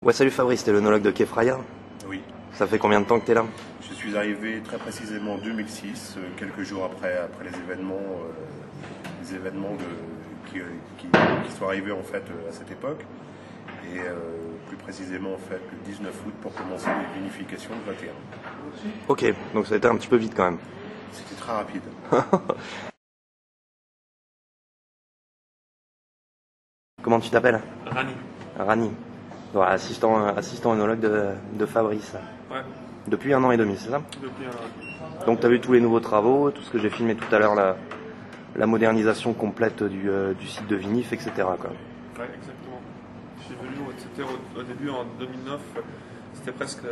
Ouais, salut Fabrice, t'es l'œnologue de Kefraya. Oui, Ça fait combien de temps que t'es là? je suis arrivé très précisément en 2006, quelques jours après les événements qui sont arrivés en fait à cette époque, et plus précisément en fait le 19 août pour commencer l'unification de 21. Ok, donc ça a été un petit peu vite quand même. C'était très rapide. Comment tu t'appelles? Rani. Rani. Voilà, assistant œnologue de Fabrice. Ouais, Depuis 1 an et demi, c'est ça? depuis un... Donc t'as vu tous les nouveaux travaux, tout ce que j'ai filmé tout à l'heure, la modernisation complète du site de Vinif, etc. quoi. Ouais, exactement. Je suis venu, c'était au début en 2009, c'était presque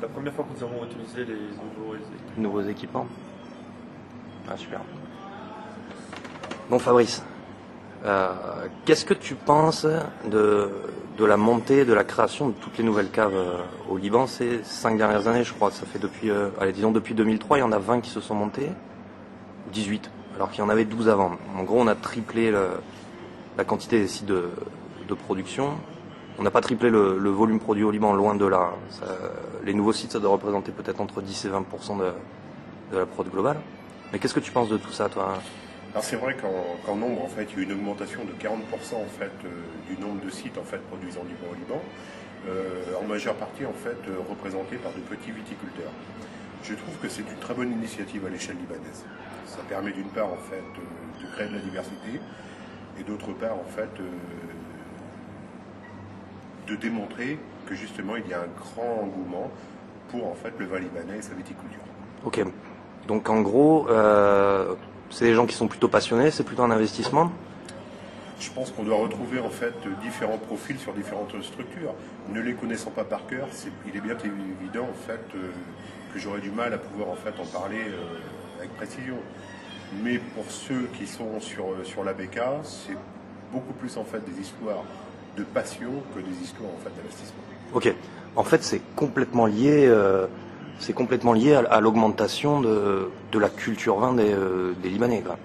la première fois que nous avons utilisé les nouveaux équipements. Nouveaux équipements. Ah super. Bon Fabrice, qu'est-ce que tu penses de la montée, de la création de toutes les nouvelles caves au Liban ces 5 dernières années, je crois? Ça fait depuis, depuis 2003, il y en a 20 qui se sont montées, 18, alors qu'il y en avait 12 avant. En gros, on a triplé la quantité des sites de production. On n'a pas triplé le volume produit au Liban, loin de là. Les nouveaux sites, ça doit représenter peut-être entre 10 et 20% de la prod globale. Mais qu'est-ce que tu penses de tout ça, toi? Alors c'est vrai qu'en nombre en fait il y a eu une augmentation de 40% en fait du nombre de sites en fait produisant du bois au Liban, en majeure partie en fait représentés par de petits viticulteurs. Je trouve que c'est une très bonne initiative à l'échelle libanaise. Ça permet d'une part en fait de créer de la diversité et d'autre part en fait de démontrer que justement il y a un grand engouement pour en fait le vin libanais et sa viticulture. Ok. Donc en gros, c'est des gens qui sont plutôt passionnés, c'est plutôt un investissement. Je pense qu'on doit retrouver en fait différents profils sur différentes structures. Ne les connaissant pas par cœur, il est bien évident en fait que j'aurais du mal à pouvoir en fait en parler avec précision. Mais pour ceux qui sont sur l'ABK, c'est beaucoup plus en fait des histoires de passion que des histoires en fait d'investissement. Ok. En fait, c'est complètement lié à l'augmentation de la culture vin des Libanais, quoi.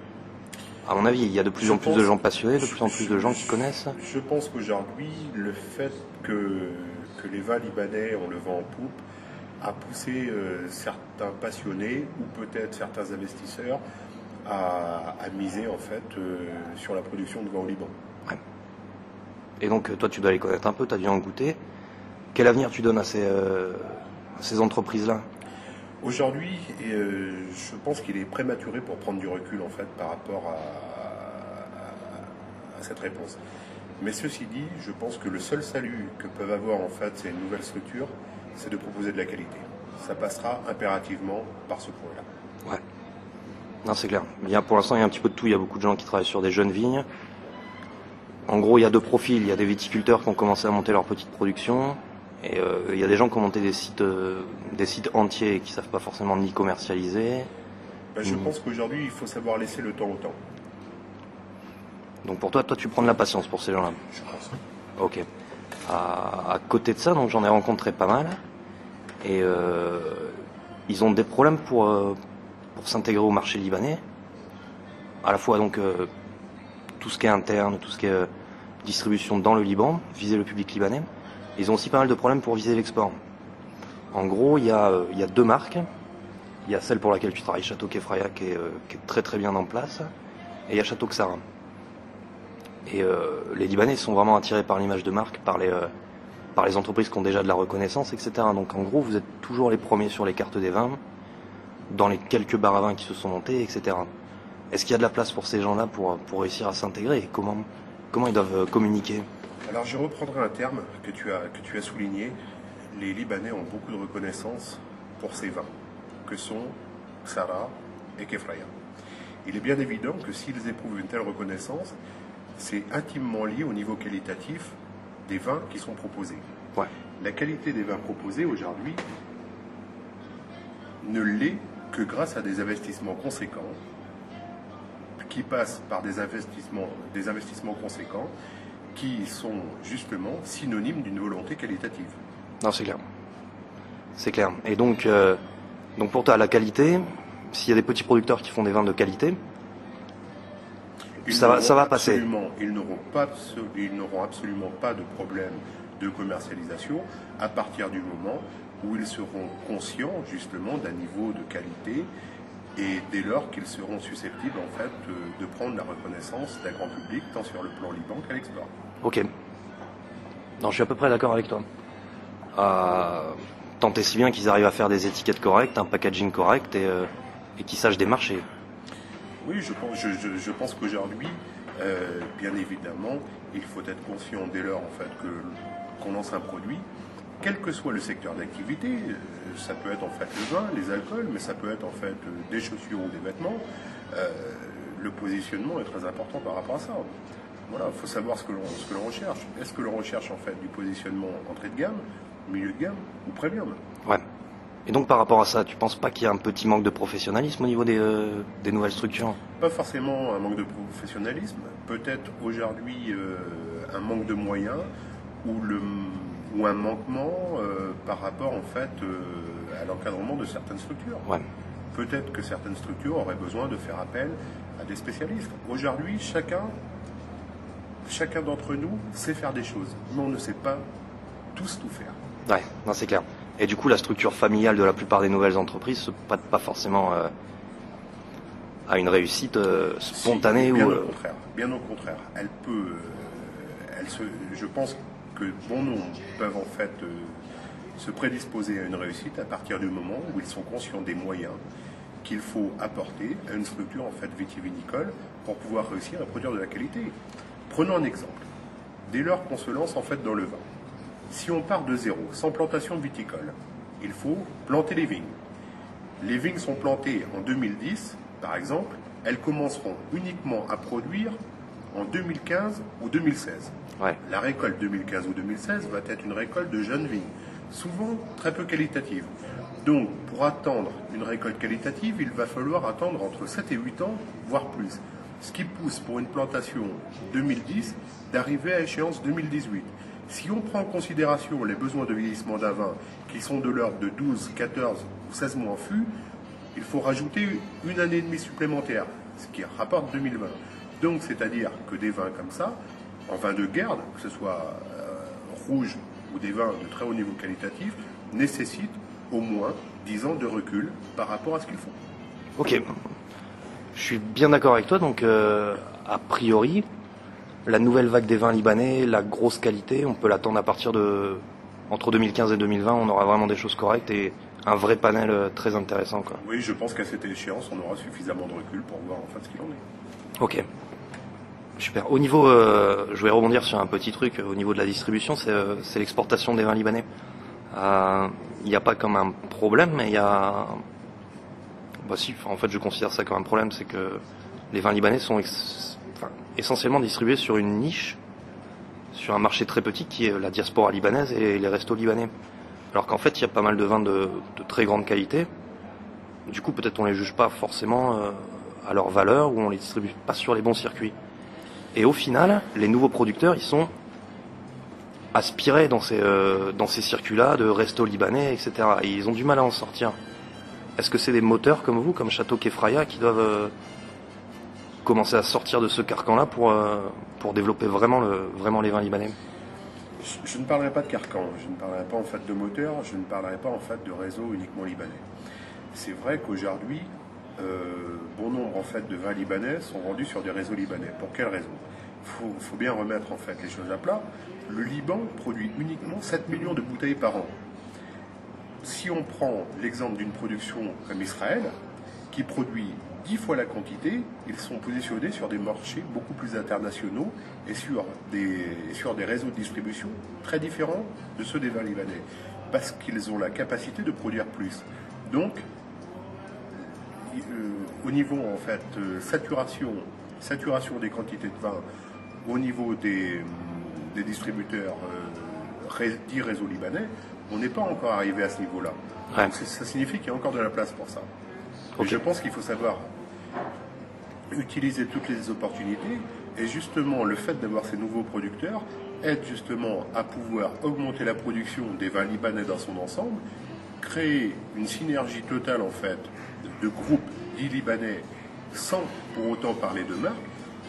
À mon avis, il y a de plus en plus de gens passionnés, de plus en plus de gens qui connaissent. Je pense qu'aujourd'hui, le fait que les vins libanais ont le vent en poupe a poussé certains passionnés ou peut-être certains investisseurs à miser en fait sur la production de vin au Liban. Ouais. Et donc, toi, tu dois les connaître un peu, tu as dû en goûter. Quel avenir tu donnes à ces entreprises-là? Aujourd'hui, je pense qu'il est prématuré pour prendre du recul en fait par rapport à cette réponse. Mais ceci dit, je pense que le seul salut que peuvent avoir en fait ces nouvelles structures, c'est de proposer de la qualité. Ça passera impérativement par ce point-là. Ouais. Non, c'est clair. Pour l'instant, il y a un petit peu de tout. Il y a beaucoup de gens qui travaillent sur des jeunes vignes. En gros, il y a deux profils. Il y a des viticulteurs qui ont commencé à monter leur petite production. Et il y a des gens qui ont monté des sites entiers et qui ne savent pas forcément ni commercialiser. Je pense qu'aujourd'hui, il faut savoir laisser le temps au temps. Donc pour toi, tu prends de la patience pour ces gens-là. Je pense. Ok. À côté de ça, donc j'en ai rencontré pas mal. Et ils ont des problèmes pour s'intégrer au marché libanais. À la fois donc tout ce qui est interne, tout ce qui est distribution dans le Liban, viser le public libanais. Ils ont aussi pas mal de problèmes pour viser l'export. En gros, il y a deux marques. Il y a celle pour laquelle tu travailles, Château Kefraya, qui est très très bien en place. Et il y a Château Ksara. Et les Libanais sont vraiment attirés par l'image de marque, par les entreprises qui ont déjà de la reconnaissance, etc. Donc en gros, vous êtes toujours les premiers sur les cartes des vins, dans les quelques bars à vin qui se sont montés, etc. Est-ce qu'il y a de la place pour ces gens-là pour réussir à s'intégrer? Et comment ils doivent communiquer? Alors je reprendrai un terme que tu as souligné. Les Libanais ont beaucoup de reconnaissance pour ces vins, que sont Ksara et Kefraya. Il est bien évident que s'ils éprouvent une telle reconnaissance, c'est intimement lié au niveau qualitatif des vins qui sont proposés. Ouais. La qualité des vins proposés aujourd'hui ne l'est que grâce à des investissements conséquents qui passent par des investissements conséquents qui sont justement synonymes d'une volonté qualitative. Non, c'est clair. C'est clair. Et donc pour toi, la qualité, s'il y a des petits producteurs qui font des vins de qualité, ça va passer. Ils n'auront absolument pas de problème de commercialisation à partir du moment où ils seront conscients justement d'un niveau de qualité et dès lors qu'ils seront susceptibles en fait de prendre la reconnaissance d'un grand public tant sur le plan Liban qu'à l'export. Ok. Non, je suis à peu près d'accord avec toi. Tant et si bien qu'ils arrivent à faire des étiquettes correctes, un packaging correct et qu'ils sachent démarcher. Oui, je pense qu'aujourd'hui, bien évidemment, il faut être conscient dès lors en fait qu'on lance un produit, quel que soit le secteur d'activité, ça peut être en fait le vin, les alcools, mais ça peut être en fait des chaussures ou des vêtements. Le positionnement est très important par rapport à ça. Voilà, il faut savoir ce que l'on recherche. Est-ce que l'on recherche en fait du positionnement entrée de gamme, milieu de gamme ou premium? Ouais. Et donc par rapport à ça, tu penses pas qu'il y a un petit manque de professionnalisme au niveau des nouvelles structures? Pas forcément un manque de professionnalisme, peut-être aujourd'hui un manque de moyens ou un manquement par rapport en fait à l'encadrement de certaines structures. Ouais. Peut-être que certaines structures auraient besoin de faire appel à des spécialistes. Aujourd'hui, chacun d'entre nous sait faire des choses, mais on ne sait pas tous tout faire. Ouais, non, c'est clair. Et du coup, la structure familiale de la plupart des nouvelles entreprises se prête pas forcément à une réussite spontanée. Si, bien ou au contraire. Bien au contraire. Elle peut. Je pense que bon nombre peuvent en fait se prédisposer à une réussite à partir du moment où ils sont conscients des moyens qu'il faut apporter à une structure en fait vitivinicole pour pouvoir réussir à produire de la qualité. Prenons un exemple. Dès lors qu'on se lance en fait dans le vin, si on part de zéro, sans plantation viticole, il faut planter les vignes. Les vignes sont plantées en 2010, par exemple, elles commenceront uniquement à produire en 2015 ou 2016. Ouais. La récolte 2015 ou 2016 va être une récolte de jeunes vignes, souvent très peu qualitative. Donc, pour attendre une récolte qualitative, il va falloir attendre entre 7 et 8 ans, voire plus. Ce qui pousse pour une plantation 2010 d'arriver à échéance 2018. Si on prend en considération les besoins de vieillissement d'un vin qui sont de l'ordre de 12, 14 ou 16 mois en fût, il faut rajouter une année et demie supplémentaire, ce qui rapporte 2020. Donc, c'est-à-dire que des vins comme ça, en vin de garde, que ce soit rouge ou des vins de très haut niveau qualitatif, nécessitent au moins 10 ans de recul par rapport à ce qu'ils font. Ok. Je suis bien d'accord avec toi. Donc, a priori, la nouvelle vague des vins libanais, la grosse qualité, on peut l'attendre à partir de... Entre 2015 et 2020, on aura vraiment des choses correctes et un vrai panel très intéressant, quoi. Oui, je pense qu'à cette échéance, on aura suffisamment de recul pour voir en fait ce qu'il en est. Ok. Super. Au niveau, je vais rebondir sur un petit truc. Au niveau de la distribution, c'est l'exportation des vins libanais. Il n'y a pas comme un problème, mais il y a... Bah si, en fait, je considère ça comme un problème, c'est que les vins libanais sont essentiellement distribués sur une niche, sur un marché très petit qui est la diaspora libanaise et les restos libanais. Alors qu'en fait, il y a pas mal de vins de très grande qualité. Du coup, peut-être on les juge pas forcément à leur valeur ou on les distribue pas sur les bons circuits. Et au final, les nouveaux producteurs, ils sont aspirés dans ces circuits-là de restos libanais, etc. Et ils ont du mal à en sortir. Est-ce que c'est des moteurs comme vous, comme Château Kefraya, qui doivent commencer à sortir de ce carcan-là pour développer vraiment les vins libanais? Je ne parlerai pas de carcan, je ne parlerai pas en fait de moteur, je ne parlerai pas en fait de réseau uniquement libanais. C'est vrai qu'aujourd'hui, bon nombre en fait de vins libanais sont vendus sur des réseaux libanais. Pour quelle raison? Il faut bien remettre en fait les choses à plat. Le Liban produit uniquement 7 millions de bouteilles par an. Si on prend l'exemple d'une production comme Israël, qui produit 10 fois la quantité, ils sont positionnés sur des marchés beaucoup plus internationaux et sur des réseaux de distribution très différents de ceux des vins libanais, parce qu'ils ont la capacité de produire plus. Donc, au niveau en fait saturation des quantités de vin, au niveau des distributeurs dits réseaux libanais, on n'est pas encore arrivé à ce niveau-là. Ouais. Donc ça signifie qu'il y a encore de la place pour ça. Okay. Et je pense qu'il faut savoir utiliser toutes les opportunités et justement le fait d'avoir ces nouveaux producteurs aide justement à pouvoir augmenter la production des vins libanais dans son ensemble, créer une synergie totale en fait de groupes dits libanais sans pour autant parler de marque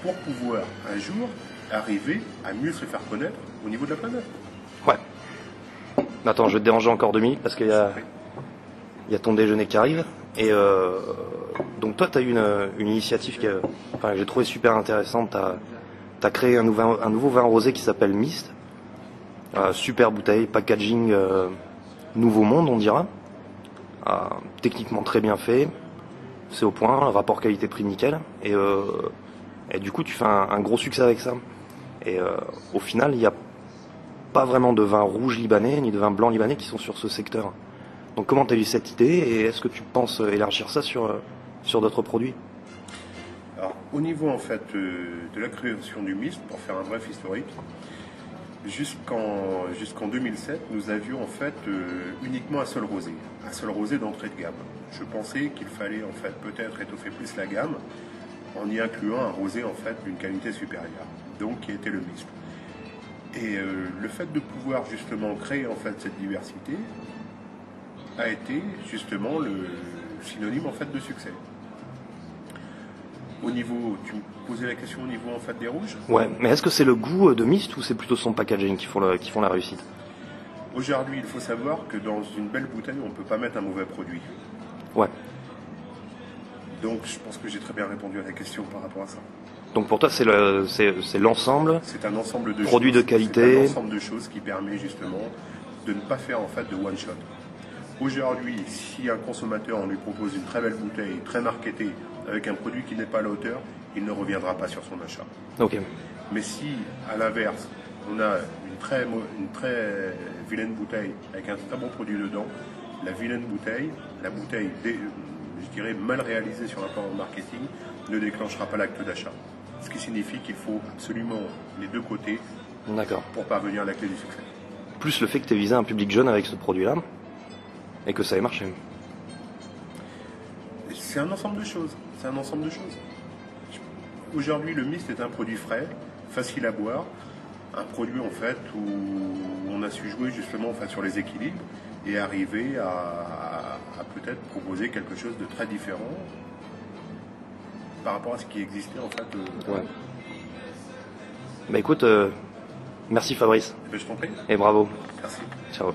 pour pouvoir un jour arriver à mieux se faire connaître au niveau de la planète. Ouais. Attends, je vais te déranger encore 2 minutes parce qu'il y a ton déjeuner qui arrive. Et donc toi, tu as eu une initiative que j'ai trouvé super intéressante. Tu as créé un nouveau vin rosé qui s'appelle Mist. Super bouteille, packaging nouveau monde, on dira. Techniquement très bien fait. C'est au point, rapport qualité-prix nickel. Et du coup, tu fais un gros succès avec ça. Et au final, il n'y a pas vraiment de vin rouge libanais ni de vin blanc libanais qui sont sur ce secteur. Donc comment tu as eu cette idée et est-ce que tu penses élargir ça sur d'autres produits? Alors, au niveau en fait de la création du Mist, pour faire un bref historique, jusqu'en 2007, nous avions en fait uniquement un seul rosé d'entrée de gamme. Je pensais qu'il fallait en fait peut-être étoffer plus la gamme en y incluant un rosé en fait d'une qualité supérieure, donc qui était le Mist. Et le fait de pouvoir justement créer en fait cette diversité a été justement le synonyme en fait de succès. Au niveau, tu me posais la question au niveau en fait des rouges. Ouais, mais est-ce que c'est le goût de Mist ou c'est plutôt son packaging qui font la réussite? Aujourd'hui, il faut savoir que dans une belle bouteille, on ne peut pas mettre un mauvais produit. Ouais. Donc, je pense que j'ai très bien répondu à la question par rapport à ça. Donc pour toi, c'est l'ensemble. C'est un ensemble de produits choses, de qualité. C'est un ensemble de choses qui permet justement de ne pas faire en fait de one shot. Aujourd'hui, si un consommateur on lui propose une très belle bouteille, très marketée, avec un produit qui n'est pas à la hauteur, il ne reviendra pas sur son achat. Ok. Mais si, à l'inverse, on a une très vilaine bouteille avec un très bon produit dedans, la bouteille, je dirais mal réalisée sur un plan marketing, ne déclenchera pas l'acte d'achat. Ce qui signifie qu'il faut absolument les deux côtés pour parvenir à la clé du succès. Plus le fait que tu aies visé un public jeune avec ce produit-là et que ça ait marché. C'est un ensemble de choses. Aujourd'hui, le Mist est un produit frais, facile à boire, un produit en fait où on a su jouer justement en fait, sur les équilibres et arriver à peut-être proposer quelque chose de très différent par rapport à ce qui existait en fait. Ouais. Bah écoute, merci Fabrice. Je t'en prie. Et bravo. Merci. Ciao.